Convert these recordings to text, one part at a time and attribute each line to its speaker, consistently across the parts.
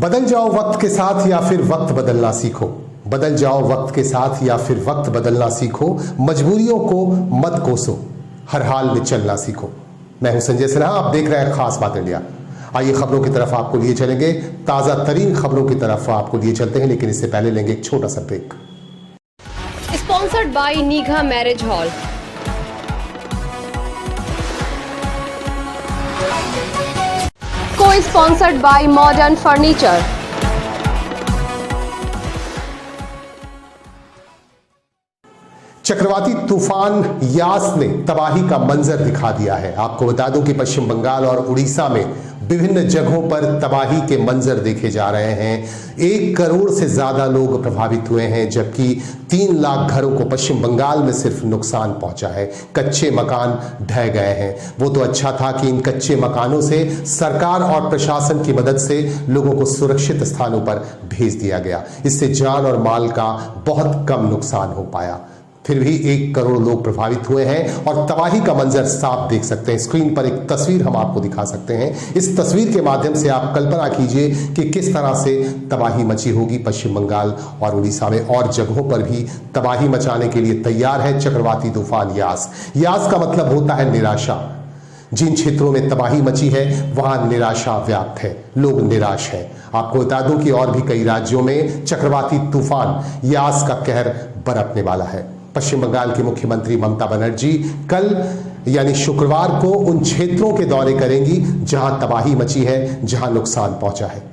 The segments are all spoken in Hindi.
Speaker 1: बदल जाओ वक्त के साथ या फिर वक्त बदलना सीखो। बदल जाओ वक्त के साथ या फिर वक्त बदलना सीखो। मजबूरियों को मत कोसो, हर हाल में चलना सीखो। मैं हूं संजय सिन्हा, आप देख रहे हैं खास बात इंडिया। आइए खबरों की तरफ आपको लिए चलेंगे, ताजा तरीन खबरों की तरफ आपको लिए चलते हैं, लेकिन इससे पहले लेंगे एक छोटा सा break.
Speaker 2: Sponsored by Nigha marriage hall. Co-sponsored by Modern Furniture।
Speaker 1: चक्रवाती तूफान यास ने तबाही का मंजर दिखा दिया है। आपको बता दूं कि पश्चिम बंगाल और उड़ीसा में विभिन्न जगहों पर तबाही के मंजर देखे जा रहे हैं। 1 करोड़ से ज्यादा लोग प्रभावित हुए हैं, जबकि 3 लाख घरों को पश्चिम बंगाल में सिर्फ नुकसान पहुंचा है। कच्चे मकान ढह गए हैं। वो तो अच्छा था कि इन कच्चे मकानों से सरकार और प्रशासन की मदद से लोगों को सुरक्षित स्थानों पर भेज दिया गया। इससे जान और माल का बहुत कम नुकसान हो पाया। फिर भी 1 करोड़ लोग प्रभावित हुए हैं और तबाही का मंजर साफ देख सकते हैं। स्क्रीन पर एक तस्वीर हम आपको दिखा सकते हैं। इस तस्वीर के माध्यम से आप कल्पना कीजिए कि किस तरह से तबाही मची होगी। पश्चिम बंगाल और उड़ीसा में और जगहों पर भी तबाही मचाने के लिए तैयार है चक्रवाती तूफान यास। यास का मतलब होता है निराशा। जिन क्षेत्रों में तबाही मची है वहां निराशा व्याप्त है, लोग निराश हैं। आपको बता दूं कि और भी कई राज्यों में चक्रवाती तूफान यास का कहर बरतने वाला है। पश्चिम बंगाल की मुख्यमंत्री ममता बनर्जी कल यानी शुक्रवार को उन क्षेत्रों के दौरे करेंगी जहां तबाही मची है, जहां नुकसान पहुंचा है।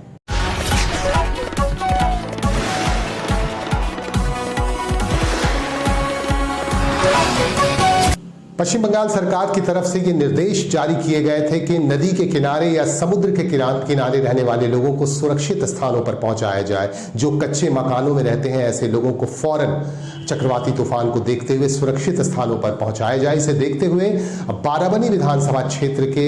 Speaker 1: पश्चिम बंगाल सरकार की तरफ से ये निर्देश जारी किए गए थे कि नदी के किनारे या समुद्र के किनारे रहने वाले लोगों को सुरक्षित स्थानों पर पहुंचाया जाए। जो कच्चे मकानों में रहते हैं ऐसे लोगों को फौरन चक्रवाती तूफान को देखते हुए सुरक्षित स्थानों पर पहुंचाया जाए। इसे देखते हुए बाराबनी विधानसभा क्षेत्र के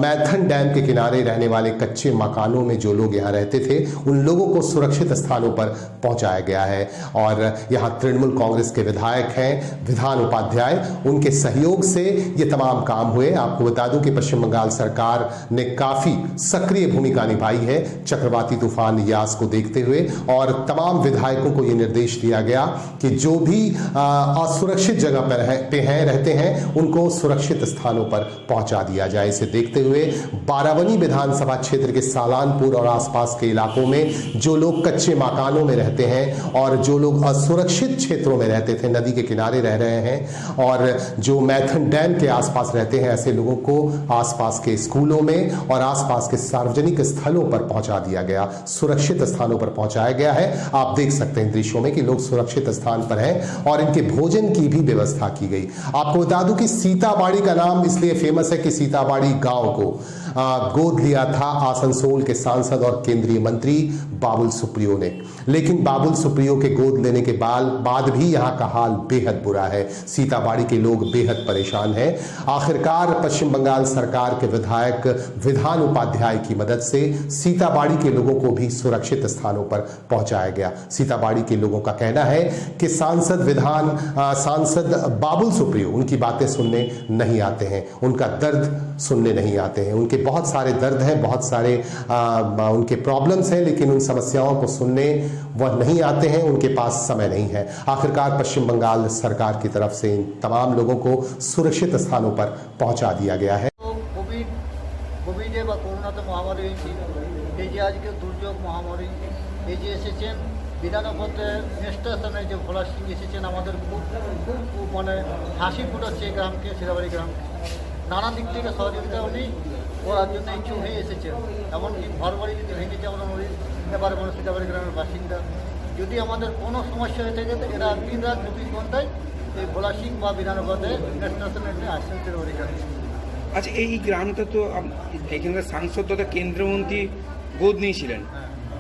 Speaker 1: मैथन डैम के किनारे रहने वाले कच्चे मकानों में जो लोग यहाँ रहते थे उन लोगों को सुरक्षित स्थानों पर पहुंचाया गया है। और यहाँ तृणमूल कांग्रेस के विधायक हैं विधान उपाध्याय, उनके सहयोग से ये तमाम काम हुए। आपको बता दूं कि पश्चिम बंगाल सरकार ने काफी सक्रिय भूमिका निभाई है चक्रवाती तूफान यास को देखते हुए, और तमाम विधायकों को यह निर्देश दिया गया कि जो भी असुरक्षित जगह पर रहते हैं उनको सुरक्षित स्थानों पर पहुंचा दिया जाए। इसे देखते हुए बाराबनी विधानसभा क्षेत्र के सालानपुर और आसपास के इलाकों में जो लोग कच्चे मकानों में रहते हैं और जो लोग असुरक्षित क्षेत्रों में रहते थे, नदी के किनारे रह रहे हैं और जो मैथन डैम के आसपास रहते हैं, ऐसे लोगों को आसपास के स्कूलों में और आसपास के सार्वजनिक स्थलों पर पहुंचा दिया गया, सुरक्षित स्थानों पर पहुंचाया गया है। आप देख सकते हैं दृश्यों में कि लोग सुरक्षित स्थान पर हैं और इनके भोजन की भी व्यवस्था की गई। आपको बता दूं कि सीताबाड़ी का नाम इसलिए फेमस है कि सीताबाड़ी गांव को गोद लिया था आसनसोल के सांसद और केंद्रीय मंत्री बाबुल सुप्रियो ने, लेकिन बाबुल सुप्रियो के गोद लेने के बाद भी यहां का हाल बेहद बुरा है। सीताबाड़ी के लोग बेहद परेशान हैं। आखिरकार पश्चिम बंगाल सरकार के विधायक विधान उपाध्याय की मदद से सीताबाड़ी के लोगों को भी सुरक्षित स्थानों पर पहुंचाया गया। सीताबाड़ी के लोगों का कहना है कि सांसद बाबुल सुप्रियो उनकी बातें सुनने नहीं आते हैं, उनका दर्द सुनने नहीं आते हैं। उनके बहुत सारे दर्द हैं, बहुत सारे उनके प्रॉब्लम्स हैं, लेकिन उन समस्याओं को सुनने वह नहीं आते हैं, उनके पास समय नहीं है। आखिरकार पश्चिम बंगाल सरकार की तरफ से इन तमाम लोगों को सुरक्षित स्थानों पर पहुंचा दिया गया है।
Speaker 3: কোভিডে বা করোনাতে মহামারী এই যে আজকে দুর্যোগ মহামারী এই যে এসেছেন বিধানপত্রে স্টেশনে যে ভোলা সিং এসেছেন আমাদের খুব মানে হাসি ফুটাচ্ছে এই গ্রামকে, সিতাবাড়ি গ্রামকে। নানা দিক থেকে সহযোগিতা উনি করার জন্য ইচ্ছুক হয়ে এসেছেন। এমনকি ঘর বাড়ি যদি ভেঙেছে আমরা নদীর ব্যাপারে মানুষ সিতাবাড়ি গ্রামের বাসিন্দা, যদি আমাদের কোনো সমস্যা হয়ে থাকে এরা দিন রাত 24 ঘন্টায় এই ভোলা সিং বা বিধানপত্রে স্টেশনে আসছেন সিতাবাড়ি গ্রামে।
Speaker 4: আচ্ছা, এই গ্রামটা তো এখানকার সাংসদ তথা কেন্দ্রমন্ত্রী গোদ নিয়েছিলেন,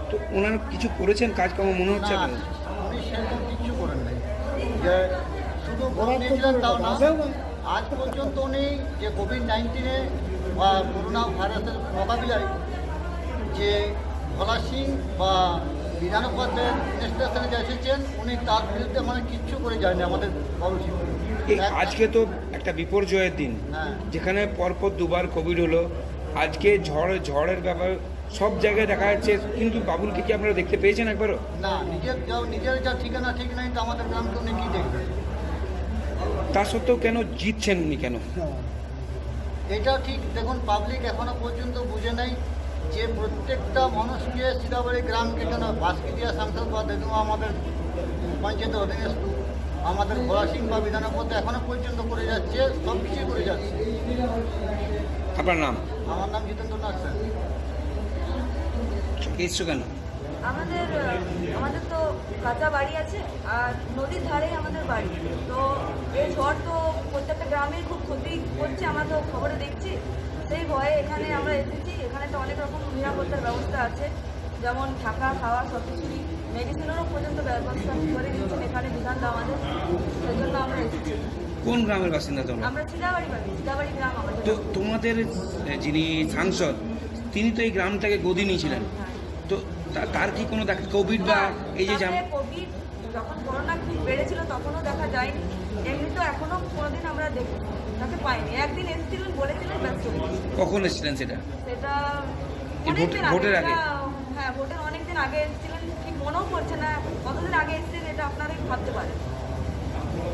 Speaker 4: তো ওনারা কিছু করেছেন কাজকর্ম মনে হচ্ছে?
Speaker 3: উনি সেরকম কিছু করেন নাই, যে শুধু গোদ নিয়েছিলেন তাও না। আজ পর্যন্ত উনি যে কোভিড-19 বা করোনা ভাইরাসের মোকাবিলায় যে ভোলা সিং বা বিধানপত্রের স্টেশনে যে এসেছেন উনি তার বিরুদ্ধে মানে কিচ্ছু করে যায়নি আমাদের বাবুল সিং।
Speaker 4: আজকে তো একটা বিপর্যয়ের দিন, যেখানে পরপর 2বার কোভিড হলো। আজকে ঝড়ের ব্যাপার সব জায়গায় দেখা যাচ্ছে, কিন্তু বাবুলকে কি আপনারা দেখতে পেয়েছেন একবারও?
Speaker 3: না, নিজের যা ঠিকানা ঠিক নাই তো আমাদের গ্রামকে উনি কি দেখবেন?
Speaker 4: তা সত্ত্বেও কেন জিতছেন উনি কেন?
Speaker 3: এটা ঠিক দেখুন, পাবলিক এখনো পর্যন্ত বুঝে নাই যে প্রত্যেকটা মানুষকে সীতাবাড়ি গ্রামকে কেন বাসকিদিয়া সাংসদ বা দেদুয়া আমাদের পঞ্চায়েতের অধীনস্থ আমাদের ভোলা সিং বা বিধানপথ এখনো পর্যন্ত করে যাচ্ছে, সব কিছুই করে যাচ্ছে।
Speaker 4: আপনার নাম?
Speaker 3: আমার নাম জিতেন্দ্রনাথ স্যার।
Speaker 4: এসছো কেন?
Speaker 5: আমাদের তো কাঁচা বাড়ি আছে আর নদীর ধারেই আমাদের বাড়ি। তো এই ঝড় তো প্রত্যেকটা গ্রামের খুব ক্ষতি করছে, আমরা তো খবরে দেখছি। সেই ভয়ে এখানে আমরা এসেছি। এখানে তো অনেক রকম নিরাপত্তার ব্যবস্থা আছে, যেমন থাকা খাওয়া সব কিছুই, মেডিসিনেরও পর্যন্ত ব্যবস্থা করে দিচ্ছেন এখানে বিধানটা আমাদের। সেই জন্য আমরা এসেছি।
Speaker 4: কোন গ্রামের বাসিন্দা তোমরা?
Speaker 5: আমরা সিদাবাড়ি গ্রাম আমাদের।
Speaker 4: তো তোমাদের যিনি সাংসদ তিনি তো এই গ্রামটাকে গদি নিয়েছিলেন, তো তার কি কোনো কোভিড বা এই যে
Speaker 5: কোভিড যখন করোনা বেড়েছিল তখনও দেখা যায়নি, এমনি তো এখনো কোনোদিন আমরা তাকে পাইনি। একদিন এসেছিলেন, বলেছিলেন, ব্যস্ত।
Speaker 4: কখন এসেছিলেন সেটা?
Speaker 5: ভোটের আগে। হ্যাঁ, ভোটের অনেকদিন আগে এসেছিলেন, ঠিক মনেও পড়ছে না কতদিন আগে এসেছিলেন, এটা আপনারাই ভাবতে পারেন।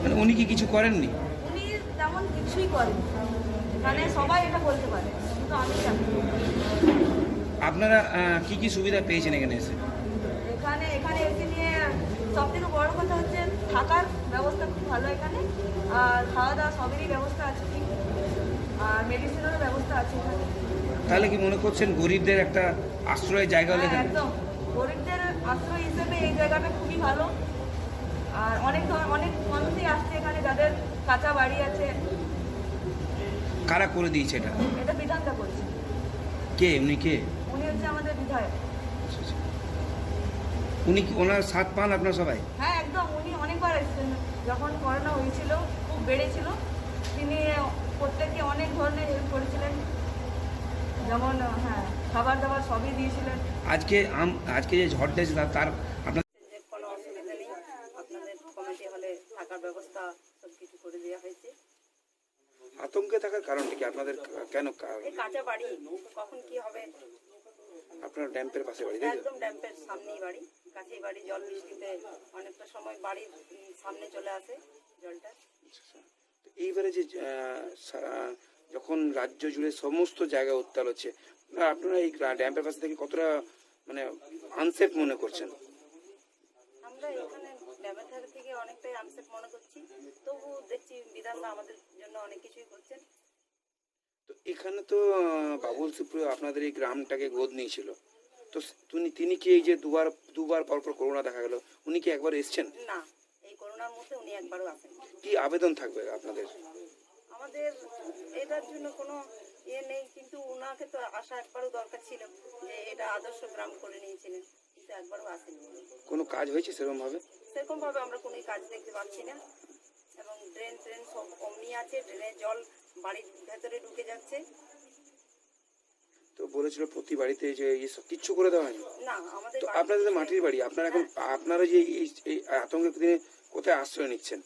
Speaker 4: মানে উনি কি কিছু করেননি?
Speaker 5: উনি তেমন কিছুই করেন, মানে সবাই এটা বলতে পারে, কিন্তু আমি জানি।
Speaker 4: আপনারা কি কি সুবিধা পেয়েছেন এখানে এসে?
Speaker 5: এখানে এসে নিয়ে সব থেকে বড় কথা হচ্ছে থাকার ব্যবস্থা খুব ভালো এখানে, আর খাওয়া দাওয়া সবেরই ব্যবস্থা আছে ঠিক, আর মেডিসিনেরও ব্যবস্থা আছে এখানে।
Speaker 4: তাহলে কি মনে করছেন গরিবদের একটা আশ্রয়ের জায়গা হলে?
Speaker 5: একদম, গরিবদের আশ্রয় হিসেবে এই জায়গাটা খুবই ভালো। আর অনেক মানুষই আসছে এখানে যাদের কাঁচা বাড়ি আছে।
Speaker 4: কারা করে দিয়েছে এটা?
Speaker 5: এটা বিধানটা করছে।
Speaker 4: কে উনি?
Speaker 5: উনি হচ্ছে আমাদের বিধায়ক।
Speaker 4: উনি কি ওনার সাথ পান আপনার সবাই?
Speaker 5: হ্যাঁ, একদম। উনি অনেকবার এসেছেন, যখন করোনা হয়েছিল, খুব বেড়েছিল, তিনি প্রত্যেককে অনেক ধরনের হেল্প করেছিলেন, যেমন খাবার দাবার সবই দিয়েছিলেন।
Speaker 4: আজকে যে ঝড়টা এসেছে তার আপনার
Speaker 6: কোনো অসুবিধা নেই, আপনাদের কমিটি হলে থাকার ব্যবস্থা সব কিছু করে দেওয়া হয়েছে।
Speaker 4: আতঙ্কে থাকার কারণটা কি আপনাদের? কেন?
Speaker 6: এই কাঁচা বাড়ি, কখন কি হবে।
Speaker 4: আপনার ড্যাম্পের পাশে বাড়ি?
Speaker 6: একদম ড্যাম্পের সামনেই বাড়ি, কাছেই বাড়ি। জল বৃষ্টিতে অনেকটা সময় বাড়ির সামনে চলে আসে জলটা।
Speaker 4: এইবারে যে যখন রাজ্য জুড়ে সমস্ত জায়গা উত্তাল হচ্ছে, আপনারা এই ড্যাম্পের পাশে থেকে কতটা মানে আনসেফ মনে করছেন?
Speaker 6: আমরা এখানে ড্যামের ধারে থেকে অনেকটাই আনসেফ মনে করছি, তবু দেখছি বিধানদা আমাদের জন্য অনেক কিছুই করছেন।
Speaker 4: তো এখানে তো বাবুল সুপ্রিয় আপনাদের এই গ্রামটাকে গোদ নিয়েছিল, তো তিনি কি এই যে দুবার পরপর করোনা দেখা গেল, উনি কি একবার এসছেন?
Speaker 6: না, এই করোনার মধ্যে উনি একবারও আসেন।
Speaker 4: কি আবেদন থাকবে আপনাদের?
Speaker 6: আমাদের এটার জন্য কোনো নেই, কিন্তু ওনাকে তো আসা একবারও দরকার ছিল, যে এটা আদর্শ গ্রাম করে নিয়েছিলেন, কিন্তু একবারও আসেনি।
Speaker 4: কোনো কাজ হয়েছে সেরকম ভাবে?
Speaker 6: আমরা কোনো কাজ দেখতে পাচ্ছি না, এবং ড্রেন সব অমনি আছে, ড্রেনের জল বাড়ির ভেতরে ঢুকে যাচ্ছে।
Speaker 4: তো বলেছিল প্রতি বাড়িতে যে এইসব কিচ্ছু করে দেওয়া হয়নি?
Speaker 6: না, আমাদের
Speaker 4: আপনাদের তো মাটির বাড়ি, আপনারা যে এই আতঙ্কের দিনে কোথায় আশ্রয় নিচ্ছেন?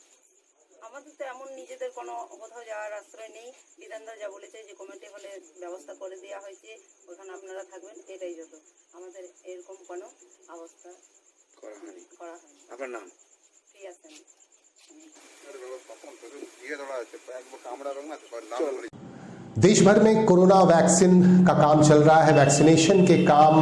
Speaker 6: আমাদের তো এমন নিজেদের কোনো কোথাও যাওয়ার আশ্রয় নেই। বিধানদা যা বলেছে যে কমিটি হলে ব্যবস্থা করে দেওয়া হয়েছে, ওখানে আপনারা থাকবেন, এটাই যত। আমাদের এরকম কোনো অবস্থা
Speaker 4: করা হয়নি। আপনার নাম?
Speaker 6: প্রিয়া সেন।
Speaker 1: देश भर में कोरोना वैक्सीन का काम चल रहा है। वैक्सीनेशन के काम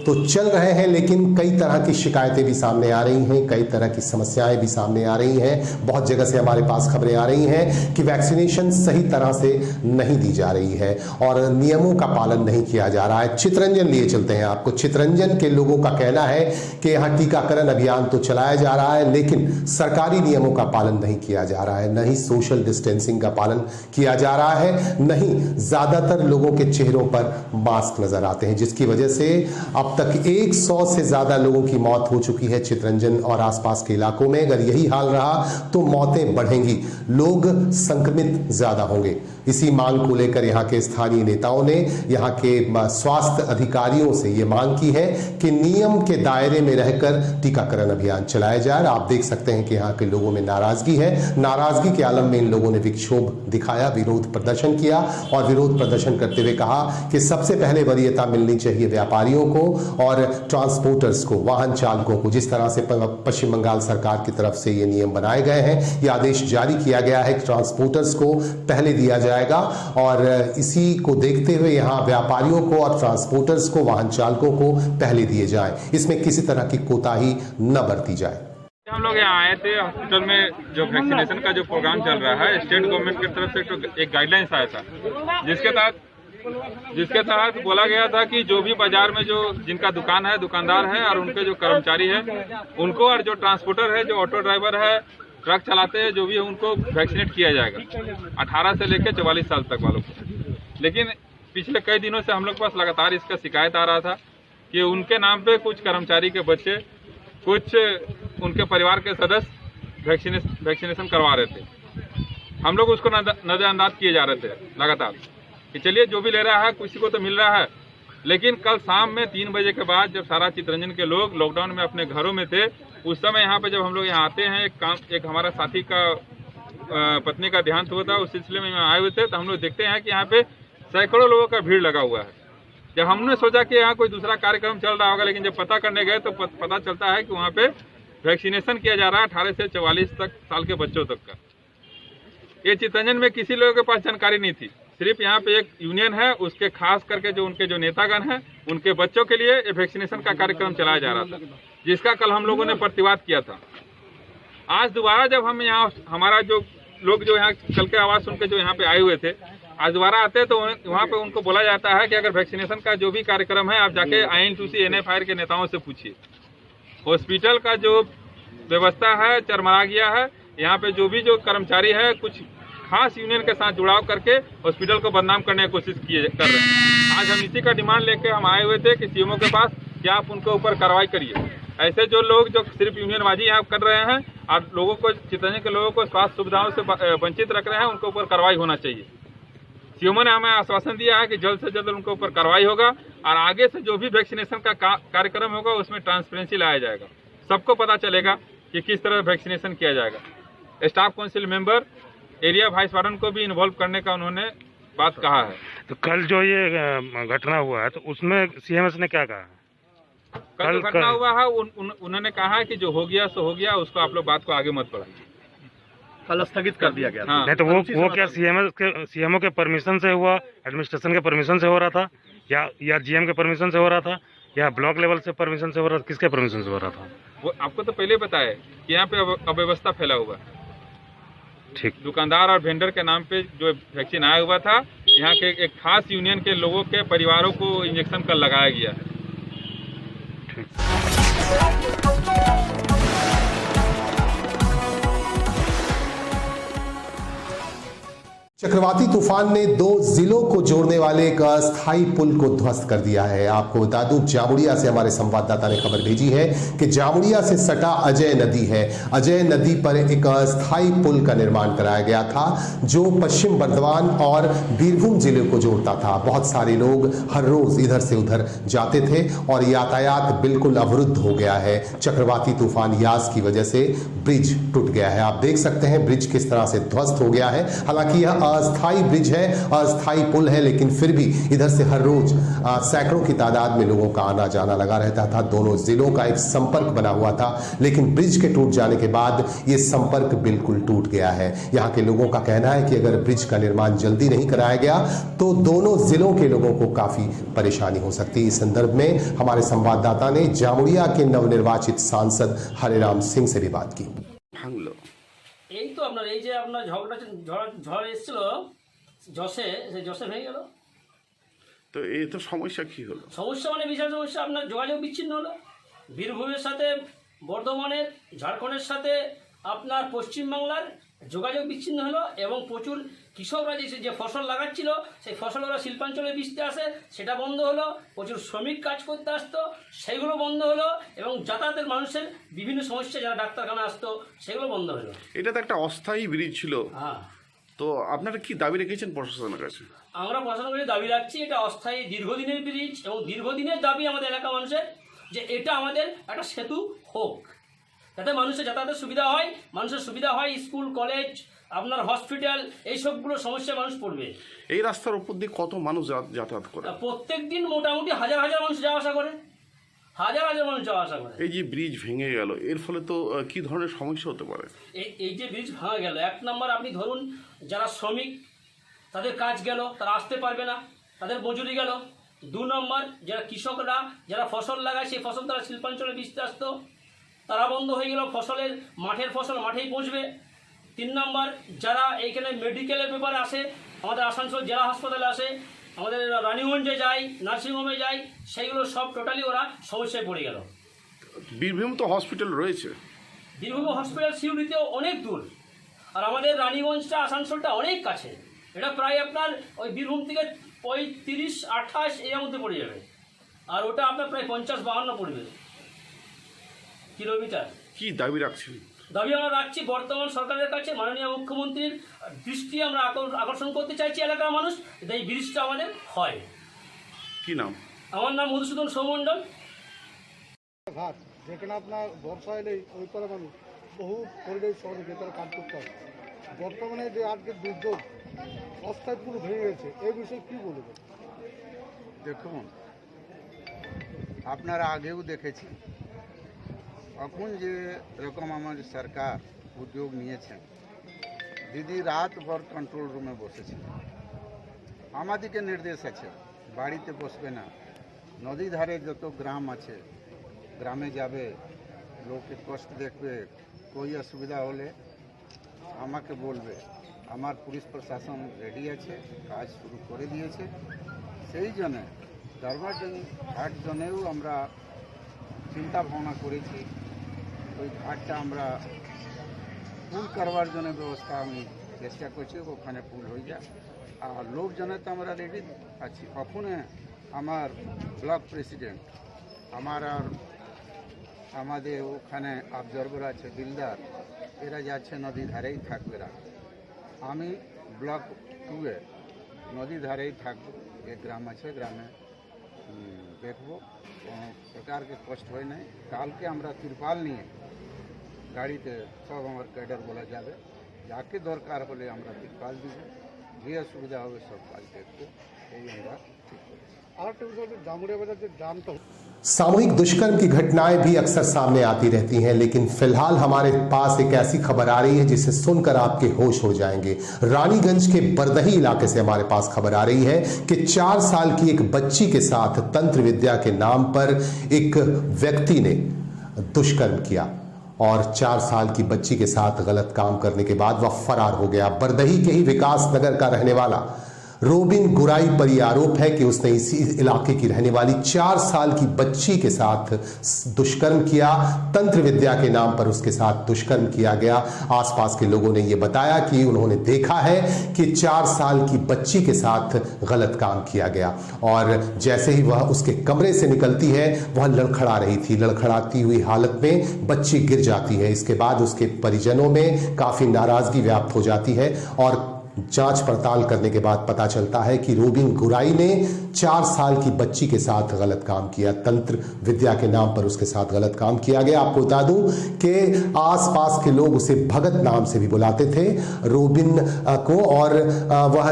Speaker 1: तो चल रहे हैं, लेकिन कई तरह की शिकायतें भी सामने आ रही हैं, कई तरह की समस्याएं भी सामने आ रही हैं। बहुत जगह से हमारे पास खबरें आ रही हैं कि वैक्सीनेशन सही तरह से नहीं दी जा रही है और नियमों का पालन नहीं किया जा रहा है। चितरंजन लिए चलते हैं आपको। चितरंजन के लोगों का कहना है कि यहाँ टीकाकरण अभियान तो चलाया जा रहा है, लेकिन सरकारी नियमों का पालन नहीं किया जा रहा है, न ही सोशल डिस्टेंसिंग का पालन किया जा रहा है, न ही ज्यादातर लोगों के चेहरों पर मास्क नजर आते हैं, जिसकी वजह से अब अब तक 100 से ज्यादा लोगों की मौत हो चुकी है चितरंजन और आसपास के इलाकों में। अगर यही हाल रहा तो मौतें बढ़ेंगी, लोग संक्रमित ज्यादा होंगे। इसी मांग को लेकर यहाँ के स्थानीय नेताओं ने यहाँ के स्वास्थ्य अधिकारियों से ये मांग की है कि नियम के दायरे में रहकर टीकाकरण अभियान चलाया जाए। आप देख सकते हैं कि यहाँ के लोगों में नाराजगी है। नाराजगी के आलम में इन लोगों ने विक्षोभ दिखाया, विरोध प्रदर्शन किया और विरोध प्रदर्शन करते हुए कहा कि सबसे पहले वरीयता मिलनी चाहिए व्यापारियों को और ट्रांसपोर्टर्स को, वाहन चालकों को। जिस तरह से पश्चिम बंगाल सरकार की तरफ से ये नियम बनाए गए हैं, ये आदेश जारी किया गया है कि ट्रांसपोर्टर्स को पहले दिया जाएगा और इसी को देखते हुए यहाँ व्यापारियों को और ट्रांसपोर्टर्स को, वाहन चालकों को पहले दिए जाएं। इसमें किसी तरह की कोताही न बरती जाए।
Speaker 7: हम लोग यहाँ आए थे हॉस्पिटल में, जो वैक्सीनेशन का जो प्रोग्राम चल रहा है स्टेट गवर्नमेंट की तरफ से एक गाइडलाइंस आया था, जिसके तहत बोला गया था कि जो भी बाजार में जो जिनका दुकान है, दुकानदार है और उनके जो कर्मचारी है उनको, और जो ट्रांसपोर्टर है, जो ऑटो ड्राइवर है, ट्रक चलाते हैं, जो भी है उनको वैक्सीनेट किया जाएगा 18 से लेकर 44 साल तक वालों को। लेकिन पिछले कई दिनों से हम लोग के पास लगातार इसका शिकायत आ रहा था कि उनके नाम पे कुछ कर्मचारी के बच्चे, कुछ उनके परिवार के सदस्य वैक्सीनेशन करवा रहे थे। हम लोग उसको नजरअंदाज किए जा रहे थे लगातार कि चलिए जो भी ले रहा है किसी को तो मिल रहा है। लेकिन कल शाम में 3 बजे के बाद जब सारा चितरंजन के लोग लॉकडाउन में अपने घरों में थे, उस समय यहाँ पे जब हम लोग यहाँ आते हैं, एक हमारा साथी का पत्नी का देहांत हुआ था, उस सिलसिले में आए हुए थे, तो हम लोग देखते हैं कि यहाँ पे सैकड़ों लोगों का भीड़ लगा हुआ है। जब हमने सोचा कि यहाँ कोई दूसरा कार्यक्रम चल रहा होगा, लेकिन जब पता करने गए तो पता चलता है कि वहाँ पे वैक्सीनेशन किया जा रहा है 18 से 44 साल के बच्चों तक का। ये चितरंजन में किसी लोगों के पास जानकारी नहीं थी। सिर्फ यहाँ पे एक यूनियन है, उसके खास करके जो उनके जो नेतागण हैं, उनके बच्चों के लिए वैक्सीनेशन का कार्यक्रम चलाया जा रहा था, जिसका कल हम लोगों ने प्रतिवाद किया था। आज दोबारा जब हम यहाँ, हमारा जो लोग जो यहाँ कल के आवाज सुन के जो यहाँ पे आए हुए थे, आज दोबारा आते हैं तो वहाँ पे उनको बोला जाता है कि अगर वैक्सीनेशन का जो भी कार्यक्रम है आप जाके INTUC NFIR के नेताओं से पूछिए। हॉस्पिटल का जो व्यवस्था है चरमरा गया है। यहाँ पे जो भी जो कर्मचारी है कुछ खास यूनियन के साथ जुड़ाव करके हॉस्पिटल को बदनाम करने की कोशिश कर रहे हैं। आज हम इसी का डिमांड लेके हम आए हुए थे कि CMO के पास कि आप उनके ऊपर कार्रवाई करिए। ऐसे जो लोग जो सिर्फ यूनियनबाजी यहाँ कर रहे हैं और लोगों को, चितरंजन के लोगों को स्वास्थ्य सुविधाओं से वंचित रख रहे हैं, उनके ऊपर कार्रवाई होना चाहिए। CMO ने हमें आश्वासन दिया है कि जल्द से जल्द उनके ऊपर कार्रवाई होगा और आगे से जो भी वैक्सीनेशन का कार्यक्रम होगा उसमें ट्रांसपेरेंसी लाया जाएगा। सबको पता चलेगा कि किस तरह वैक्सीनेशन किया जाएगा। Staff council member, area vice warden को भी इन्वॉल्व करने का उन्होंने बात कहा है।
Speaker 8: तो कल जो ये घटना हुआ है तो उसमें CMS ने क्या कहा?
Speaker 7: कल जो घटना हुआ है उन्होंने कहा है कि जो हो गया सो हो गया, उसको आप लोग बात को आगे मत बढ़ाइए।
Speaker 9: कल स्थगित कर दिया गया।
Speaker 7: हाँ।
Speaker 8: नहीं तो वो क्या CMO के परमिशन से हुआ, एडमिनिस्ट्रेशन के परमिशन से हो रहा था, या GM के परमिशन से हो रहा था, या ब्लॉक लेवल से परमिशन से हो रहा था? किसके परमिशन से हो रहा था?
Speaker 7: वो आपको तो पहले पता है कि यहाँ पे अव्यवस्था फैला हुआ है।
Speaker 8: ठीक,
Speaker 7: दुकानदार और वेंडर के नाम पे जो वैक्सीन आया हुआ था, यहाँ के एक खास यूनियन के लोगों के परिवारों को इंजेक्शन कल लगाया गया है।
Speaker 1: चक्रवाती तूफान ने 2 जिलों को जोड़ने वाले एक अस्थायी पुल को ध्वस्त कर दिया है। आपको बता दूं, जामुड़िया से हमारे संवाददाता ने खबर भेजी है कि जामुड़िया से सटा अजय नदी है। अजय नदी पर एक अस्थायी पुल का निर्माण कराया गया था जो पश्चिम बर्धमान और बीरभूम जिले को जोड़ता था। बहुत सारे लोग हर रोज इधर से उधर जाते थे और यातायात बिल्कुल अवरुद्ध हो गया है। चक्रवाती तूफान यास की वजह से ब्रिज टूट गया है। आप देख सकते हैं ब्रिज किस तरह से ध्वस्त हो गया है। हालांकि यह अस्थायी ब्रिज है, अस्थायी पुल है, लेकिन फिर भी इधर से हर रोज सैकड़ों की तादाद में लोगों का आना जाना लगा रहता था। दोनों जिलों का एक संपर्क बना हुआ था, लेकिन ब्रिज के टूट जाने के बाद यह संपर्क बिल्कुल टूट गया है। यहाँ के लोगों का कहना है कि अगर ब्रिज का निर्माण जल्दी नहीं कराया गया तो दोनों जिलों के लोगों को काफी परेशानी हो सकती है। इस संदर्भ में हमारे संवाददाता ने जामुड़िया के नवनिर्वाचित सांसद हरिराम सिंह से भी बात की।
Speaker 9: এই তো আপনার এই যে আপনার ঝড় এসেছিল জসে ভেঙে গেল।
Speaker 10: তো এই তো সমস্যা কি হলো?
Speaker 9: সমস্যা মানে বিশাল সমস্যা, আপনার যোগাযোগ বিচ্ছিন্ন হলো। বীরভূমের সাথে বর্ধমানের, ঝাড়খণ্ডের সাথে আপনার পশ্চিমবাংলার যোগাযোগ বিচ্ছিন্ন হলো এবং প্রচুর কৃষকরা যে ফসল লাগাচ্ছিল সেই ফসল ওরা শিল্পাঞ্চলে বেচতে আসে, সেটা বন্ধ হলো। প্রচুর শ্রমিক কাজ করতে আসতো, সেইগুলো বন্ধ হলো। এবং যাতায়াতের মানুষের বিভিন্ন সমস্যা, যারা ডাক্তারখানা আসতো, সেগুলো বন্ধ হলো।
Speaker 10: এটা তো একটা অস্থায়ী ব্রিজ ছিল,
Speaker 9: হ্যাঁ।
Speaker 10: তো আপনারা কি দাবি রেখেছেন প্রশাসনের কাছে?
Speaker 9: আমরা প্রশাসনের কাছে দাবি রাখছি, এটা অস্থায়ী দীর্ঘদিনের ব্রিজ এবং দীর্ঘদিনের দাবি আমাদের এলাকা মানুষের, যে এটা আমাদের একটা সেতু হোক, যাতে মানুষের যাতায়াতের সুবিধা হয়, মানুষের সুবিধা হয়, স্কুল কলেজ আপনার হসপিটাল এইসবগুলো সমস্যায় মানুষ পড়বে।
Speaker 10: এই রাস্তার উপর দিয়ে কত মানুষ যাতায়াত করে?
Speaker 9: প্রত্যেক দিন মোটামুটি হাজার হাজার মানুষ যাওয়া আসা করে, হাজার হাজার মানুষ যাওয়া আসা করে।
Speaker 10: এই যে ব্রিজ ভেঙে গেল, এর ফলে তো কি ধরনের সমস্যা হতে পারে?
Speaker 9: এই যে ব্রিজ ভাঙা গেল, এক নম্বর আপনি ধরুন যারা শ্রমিক তাদের কাজ গেল, তারা আসতে পারবে না, তাদের মজুরি গেল। 2 নম্বর যারা কৃষকরা যারা ফসল লাগায়, সেই ফসল তারা শিল্পাঞ্চলে বেচতে আসতো, তারা বন্ধ হয়ে গেল, মাঠের ফসল মাঠেই পৌঁছবে। 3 নম্বর যারা এইখানে মেডিকেলের ব্যাপারে আসে, আমাদের আসানসোল জেলা হাসপাতালে আসে, আমাদের রানীগঞ্জে যায়, নার্সিংহোমে যায়, সেইগুলো সব টোটালি ওরা সমস্যায় পড়ে গেল।
Speaker 10: বীরভূম তো হসপিটাল রয়েছে,
Speaker 9: বীরভূম হসপিটাল সিউড়িতেও অনেক দূর, আর আমাদের রানীগঞ্জটা আসানসোলটা অনেক কাছে। এটা প্রায় আপনার ওই বীরভূম থেকে 35-28 এর মধ্যে পড়ে যাবে, আর ওটা আপনার প্রায় 50-52 পড়বে কিলোমিটার।
Speaker 10: কি দাবি রাখছেন?
Speaker 9: দাবি আমরা রাখছি বর্তমান সরকারের কাছে, মাননীয় মুখ্যমন্ত্রীর দৃষ্টি আমরা আকর্ষণ করতে চাইছি এলাকার মানুষ, এই ব্রিজটা আমাদের হয়।
Speaker 10: কি নাম?
Speaker 9: আমার নাম মধুসূদন সৌমণ্ডল।
Speaker 11: ঘাট যেখানে আপনার বর্ষা এলেই ওই পারে মানুষ বহু পরিযায়ী শহরে ভেতরে কাজ করতে হয়। বর্তমানে যে আজকে দুর্যোগ অস্থায়ী পুরো ভেঙে গেছে, এই বিষয়ে কী বলবেন?
Speaker 12: দেখুন, আপনারা আগেও দেখেছি, এখন যে রকম আমাদের সরকার উদ্যোগ নিয়েছেন, দিদি রাতভর কন্ট্রোল রুমে বসেছে, আমাদেরকে নির্দেশ আছে বাড়িতে বসবে না, নদী ধারে যত গ্রাম আছে গ্রামে যাবে, লোকের কষ্ট দেখবে, কোই অসুবিধা হলে আমাকে বলবে। আমার পুলিশ প্রশাসন রেডি আছে, কাজ শুরু করে দিয়েছে। সেই জন্যে ঘাট জন্যেও আমরা চিন্তা ভাবনা করেছি, ওই ঘাটটা আমরা পুল করবার জন্য ব্যবস্থা আমি চেষ্টা করছি, ওখানে পুল হয়ে যায়। আর লোকজনে তো আমরা রেডি আছি। ওখানে আমার ব্লক প্রেসিডেন্ট, আমার আর আমাদের ওখানে অবজারভার আছে দিলদার, এরা যাচ্ছে নদী ধারেই থাকবে। আমি ব্লক 2-এ নদী ধারেই থাকবো, এক গ্রাম আছে, গ্রামে দেখবো, কোনো প্রকারকে কষ্ট হয় নাই। কালকে আমরা তিরপাল নিয়ে গাড়িতে সব আমার ক্যাডার বলা যাবে, যাকে দরকার হলে আমরা তিরপাল দিব, যে অসুবিধা হবে সব কাজ দেখবো, এই আমরা ঠিক করেছি।
Speaker 11: আরেকটা বিষয় হচ্ছে জামুড়িয়া বাজার যে জামটা,
Speaker 1: सामूहिक दुष्कर्म की घटनाएं भी अक्सर सामने आती रहती हैं, लेकिन फिलहाल हमारे पास एक ऐसी खबर आ रही है जिसे सुनकर आपके होश उड़ जाएंगे। रानीगंज के बरदही इलाके से हमारे पास खबर आ रही है कि 4 साल की एक बच्ची के साथ तंत्र विद्या के नाम पर एक व्यक्ति ने दुष्कर्म किया और 4 साल की बच्ची के साथ गलत काम करने के बाद वह फरार हो गया। बरदही के ही विकास नगर का रहने वाला रोबिन गुराई पर यह आरोप है कि उसने इसी इलाके की रहने वाली 4 साल की बच्ची के साथ दुष्कर्म किया। तंत्र विद्या के नाम पर उसके साथ दुष्कर्म किया गया। आसपास के लोगों ने यह बताया कि उन्होंने देखा है कि 4 साल की बच्ची के साथ गलत काम किया गया और जैसे ही वह उसके कमरे से निकलती है, वह लड़खड़ा रही थी। लड़खड़ाती हुई हालत में बच्ची गिर जाती है। इसके बाद उसके परिजनों में काफी नाराजगी व्याप्त हो जाती है और जांच पड़ताल करने के बाद पता चलता है कि रोबिन गुराई ने 4 साल की बच्ची के साथ गलत काम किया। तंत्र विद्या के नाम पर उसके साथ गलत काम किया गया। आपको बता दूं कि आसपास के लोग उसे भगत नाम से भी बुलाते थे रोबिन को, और वह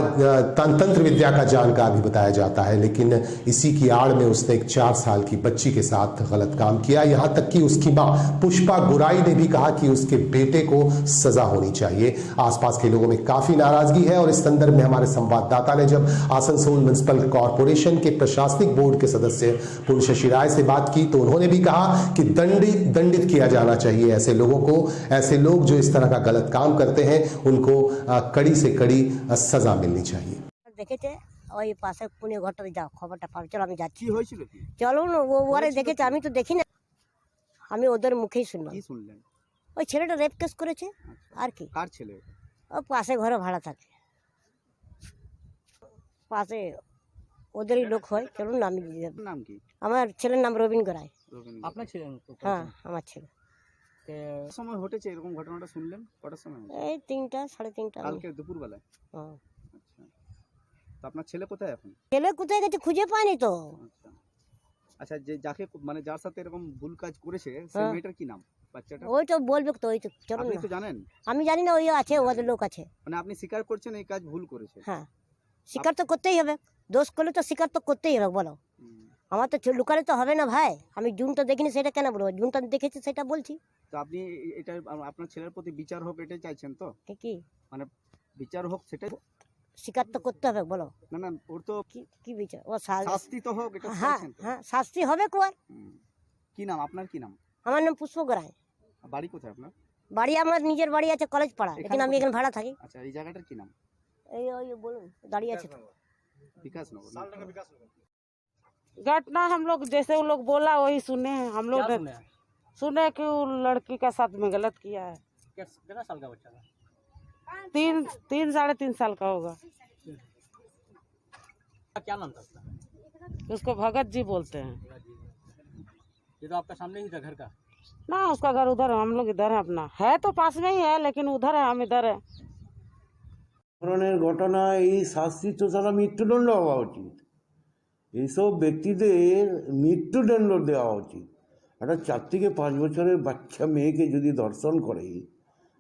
Speaker 1: तंत्र विद्या का जानकार भी बताया जाता है, लेकिन इसी की आड़ में उसने एक 4 साल की बच्ची के साथ गलत काम किया। यहां तक कि उसकी मां पुष्पा गुराई ने भी कहा कि उसके बेटे को सजा होनी चाहिए। आसपास के लोगों में काफी नाराजगी है और इस संदर्भ में हमारे संवाददाता ने जब आसनसोल म्युनिसिपल कॉर्पोरेशन के प्रशासनिक बोर्ड के सदस्य पुन शशि राय से बात की तो उन्होंने भी कहा कि दंडित किया जाना चाहिए ऐसे लोगों को। ऐसे लोग जो इस तरह का गलत काम करते हैं उनको कड़ी से कड़ी सजा मिलनी चाहिए।
Speaker 13: দেখেছে ওই পাশে পুনে ঘরটাতে যাও, খবরটা পাবে, চলো আমি যাচ্ছি। কি হয়েছিল? চলো না, ও ওরে দেখেছে, আমি তো দেখি না, আমি ওদের মুখেই শুনলাম। কি শুনলেন? ওই ছেলেটা রেপ কেস করেছে আর কি।
Speaker 14: কার ছেলে?
Speaker 13: ও পাশে ঘরে ভাড়া থাকে, পাশে ওদেরই লোক হয়। চলুন নাম
Speaker 14: নাম কি?
Speaker 13: আমার ছেলের নাম রবীন গড়াই।
Speaker 14: আপনার ছেলে?
Speaker 13: হ্যাঁ আমার ছেলে।
Speaker 14: সময় ঘটেছে এরকম ঘটনাটা শুনলেন? কটার সময়?
Speaker 13: এই 3টা 3:30
Speaker 14: কালকে দুপুরবেলায়।
Speaker 13: হ্যাঁ।
Speaker 14: আচ্ছা, তো আপনার ছেলে কোথায় এখন?
Speaker 13: ছেলে কোথায় গেছে খুঁজে পাইনি তো।
Speaker 14: আচ্ছা, যে যাকে মানে যার সাথে এরকম ভুল কাজ করেছে সেই মেয়েটার কি নাম? বাচ্চাটা
Speaker 13: ওই তো বলবে তো, ওই তো চলুন
Speaker 14: আপনি
Speaker 13: না।
Speaker 14: তো জানেন?
Speaker 13: আমি জানি না, ওই আছে ওদের লোক আছে।
Speaker 14: মানে আপনি স্বীকার করছেন এই কাজ ভুল করেছে?
Speaker 13: হ্যাঁ, স্বীকার তো করতেই হবে, দোষ করলে তো স্বীকার তো করতেই হবে। বলো, আমার তো লুকালে তো হবে না ভাই। আমি জুনটা দেখিনি সেটা কেন বলবো, জুনটা দেখেছি সেটা বলছি।
Speaker 14: তো আপনি এটা আপনার ছেলের প্রতি বিচার হোক এটাই চাইছেন তো?
Speaker 13: কি
Speaker 14: মানে বিচার হোক সেটাই?
Speaker 13: স্বীকার তো করতে হবে। বলো
Speaker 14: না না, ওর তো
Speaker 13: কি বিচার, ও
Speaker 14: শাস্তি তো হোক এটা
Speaker 13: হ্যাঁ
Speaker 14: চাইছেন তো?
Speaker 13: হ্যাঁ, শাস্তি হবে কোয়ার।
Speaker 14: কি নাম আপনার? কি নাম?
Speaker 13: আমার নাম পুষ্প গড়াই।
Speaker 14: বাড়ি কোথায় আপনার?
Speaker 13: বাড়ি আমার নিজের বাড়ি আছে কলেজ পাড়া, लेकिन আমি এখানে ভাড়া থাকি।
Speaker 14: আচ্ছা, এই জায়গাটার কি নাম?
Speaker 13: এই ওই বলুন, দাঁড়িয়ে আছে তো।
Speaker 14: विकास नगर।
Speaker 15: घटना हम लोग जैसे वो लोग बोला वही सुने हैं हम लोग। सुने कि वो लड़की का साथ में गलत किया है।
Speaker 9: कितना साल का बच्चा था?
Speaker 15: 3 साढ़े 3 साल का होगा।
Speaker 9: क्या नाम था उसका?
Speaker 15: उसको भगत जी बोलते हैं।
Speaker 9: ये तो आपका सामने ही था घर का?
Speaker 15: ना, उसका घर उधर है, हम लोग इधर है। अपना है तो पास में ही है, लेकिन उधर है, हम इधर है।
Speaker 16: ধরনের ঘটনা এই শাস্তি তো তারা মৃত্যুদণ্ড হওয়া উচিত। এইসব ব্যক্তিদের মৃত্যুদণ্ড দেওয়া উচিত। একটা 4 থেকে 5 বছরের বাচ্চা মেয়েকে যদি ধর্ষণ করে,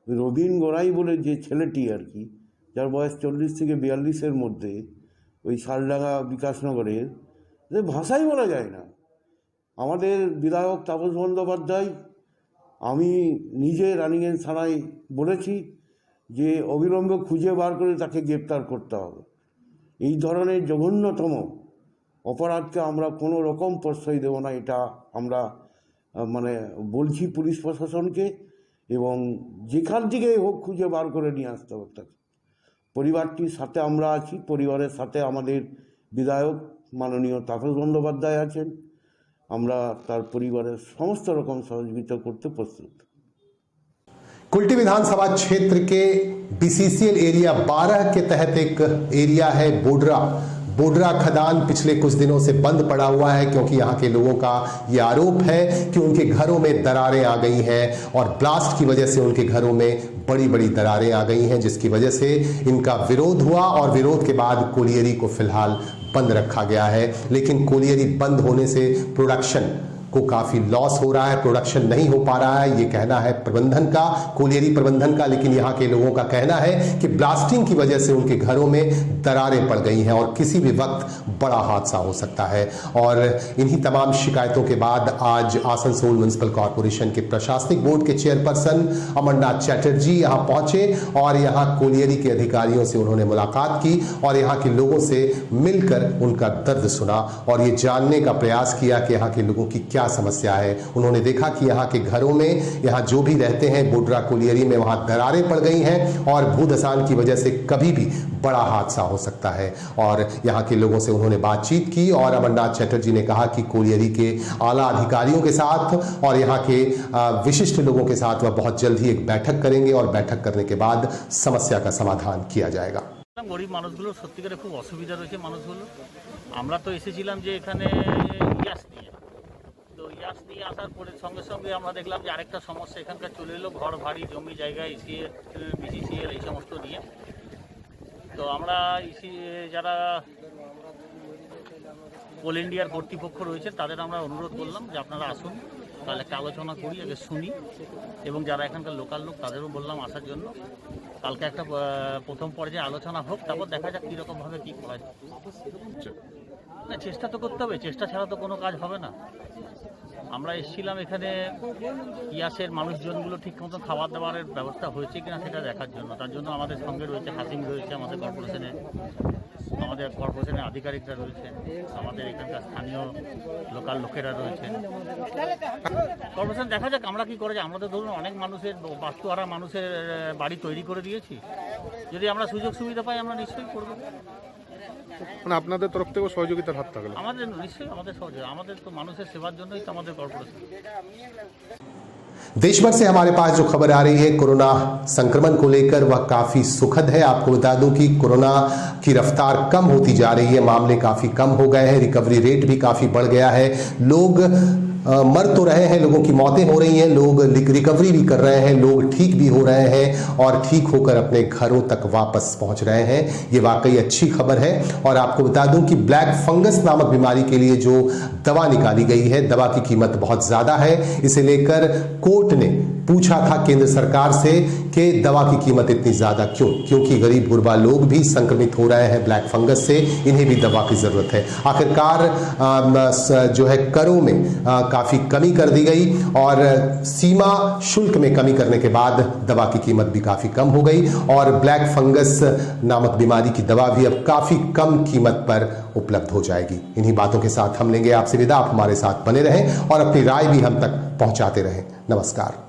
Speaker 16: রবীন গড়াই বলে যে ছেলেটি আর কি, যার বয়স 40 থেকে 42-এর মধ্যে, ওই শালডাঙ্গা বিকাশনগরের, ভাষাই বলা যায় না। আমাদের বিধায়ক তাপস বন্দ্যোপাধ্যায়, আমি নিজে রানিগঞ্জ থানায় বলেছি যে অবিলম্বে খুঁজে বার করে তাকে গ্রেপ্তার করতে হবে। এই ধরনের জঘন্যতম অপরাধকে আমরা কোনো রকম প্রশ্রয় দেব না, এটা আমরা মানে বলছি পুলিশ প্রশাসনকে, এবং যেখান থেকেই হোক খুঁজে বার করে নিয়ে আসতে হবে তাকে। পরিবারটির সাথে আমরা আছি, পরিবারের সাথে আমাদের বিধায়ক মাননীয় তাপস বন্দ্যোপাধ্যায় আছেন। আমরা তার পরিবারের समस्त রকম সহযোগিতা করতে প্রস্তুত।
Speaker 1: कुल्टी विधानसभा क्षेत्र के बीसीसीएल एरिया 12 के तहत एक एरिया है बोडरा खदान पिछले कुछ दिनों से बंद पड़ा हुआ है, क्योंकि यहाँ के लोगों का ये आरोप है कि उनके घरों में दरारें आ गई हैं और ब्लास्ट की वजह से उनके घरों में बड़ी बड़ी दरारें आ गई हैं, जिसकी वजह से इनका विरोध हुआ और विरोध के बाद कोलियरी को फिलहाल बंद रखा गया है। लेकिन कोलियरी बंद होने से प्रोडक्शन को काफी लॉस हो रहा है, प्रोडक्शन नहीं हो पा रहा है, ये कहना है प्रबंधन का, कोलियरी प्रबंधन का। लेकिन यहाँ के लोगों का कहना है कि ब्लास्टिंग की वजह से उनके घरों में दरारें पड़ गई हैं और किसी भी वक्त बड़ा हादसा हो सकता है। और इन्हीं तमाम शिकायतों के बाद आज आसनसोल म्युनिसिपल कॉर्पोरेशन के प्रशासनिक बोर्ड के चेयरपर्सन अमरनाथ चैटर्जी यहाँ पहुंचे और यहाँ कोलियरी के अधिकारियों से उन्होंने मुलाकात की और यहाँ के लोगों से मिलकर उनका दर्द सुना और ये जानने का प्रयास किया कि यहाँ के लोगों की क्या समस्या है। उन्होंने देखा कि यहाँ के घरों में, यहाँ जो भी रहते हैं बोडरा कोलियरी में, वहाँ दरारें पड़ गई हैं और भूधसान की वजह से कभी भी बड़ा हादसा हो सकता है। और यहाँ के लोगों से उन्होंने बातचीत की और अमरनाथ चैटर्जी ने कहा कि कोलियरी के आला अधिकारियों के साथ और यहाँ के विशिष्ट लोगों के साथ वह बहुत जल्द ही एक बैठक करेंगे और बैठक करने के बाद समस्या का समाधान किया जाएगा।
Speaker 17: গরিব মানুষগুলো সত্যিকারে খুব অসুবিধা রয়েছে মানুষগুলো। আমরা তো এসেছিলাম যে এখানে গ্যাস নিয়ে, তো গ্যাস নিয়ে আসার পরে সঙ্গে সঙ্গে আমরা দেখলাম যে আরেকটা সমস্যা এখানকার চলে এলো, ঘর বাড়ি জমি জায়গা বিসিসিএল এই সমস্ত নিয়ে। তো আমরা যারা কোল ইন্ডিয়ার কর্তৃপক্ষ রয়েছে তাদের আমরা অনুরোধ করলাম যে আপনারা আসুন, তাহলে একটা আলোচনা করি, আগে শুনি, এবং যারা এখানকার লোকাল লোক তাদেরও বললাম আসার জন্য। কালকে একটা প্রথম পর্যায়ে আলোচনা হোক, তারপর দেখা যাক কীরকমভাবে কী করা যায়। না, চেষ্টা তো করতে হবে, চেষ্টা ছাড়া তো কোনো কাজ হবে না। আমরা এসেছিলাম এখানে ইয়াসের মানুষজনগুলো ঠিক মতো খাবার দাবারের ব্যবস্থা হয়েছে কিনা সেটা দেখার জন্য। তার জন্য আমাদের সঙ্গে রয়েছে হাসিম রয়েছে, আমাদের কর্পোরেশনের আধিকারিকরা রয়েছেন, আমাদের এখানকার স্থানীয় লোকাল লোকেরা রয়েছেন। কর্পোরেশন দেখা যাক আমরা কি করে। আমরা তো ধরুন অনেক মানুষের বাস্তুহারা মানুষের বাড়ি তৈরি করে দিয়েছি, যদি আমরা সুযোগ সুবিধা পাই আমরা নিশ্চয়ই করবো।
Speaker 18: মানে আপনাদের তরফ থেকে সহযোগিতার হাত থাকলে
Speaker 17: আমাদের নিশ্চয়ই আমাদের সহযোগিতা, আমাদের তো মানুষের সেবার জন্যই তো আমাদের কর্পোরেশন।
Speaker 1: देश भर से हमारे पास जो खबर आ रही है कोरोना संक्रमण को लेकर, वह काफी सुखद है। आपको बता दूं कि कोरोना की रफ्तार कम होती जा रही है, मामले काफी कम हो गए हैं, रिकवरी रेट भी काफी बढ़ गया है। लोग मर तो रहे हैं, लोगों की मौतें हो रही हैं, लोग रिकवरी भी कर रहे हैं, लोग ठीक भी हो रहे हैं और ठीक होकर अपने घरों तक वापस पहुंच रहे हैं। ये वाकई अच्छी खबर है। और आपको बता दूं कि ब्लैक फंगस नामक बीमारी के लिए जो दवा निकाली गई है, दवा की कीमत बहुत ज्यादा है। इसे लेकर कोर्ट ने पूछा था केंद्र सरकार से कि दवा की कीमत इतनी ज्यादा क्यों, क्योंकि गरीब गुरबा लोग भी संक्रमित हो रहे हैं ब्लैक फंगस से, इन्हें भी दवा की जरूरत है। आखिरकार जो है करों में काफी कमी कर दी गई और सीमा शुल्क में कमी करने के बाद दवा की कीमत भी काफी कम हो गई और ब्लैक फंगस नामक बीमारी की दवा भी अब काफी कम कीमत पर उपलब्ध हो जाएगी। इन्हीं बातों के साथ हम लेंगे आपसे विदा। आप हमारे साथ बने रहें और अपनी राय भी हम तक पहुंचाते रहें। नमस्कार।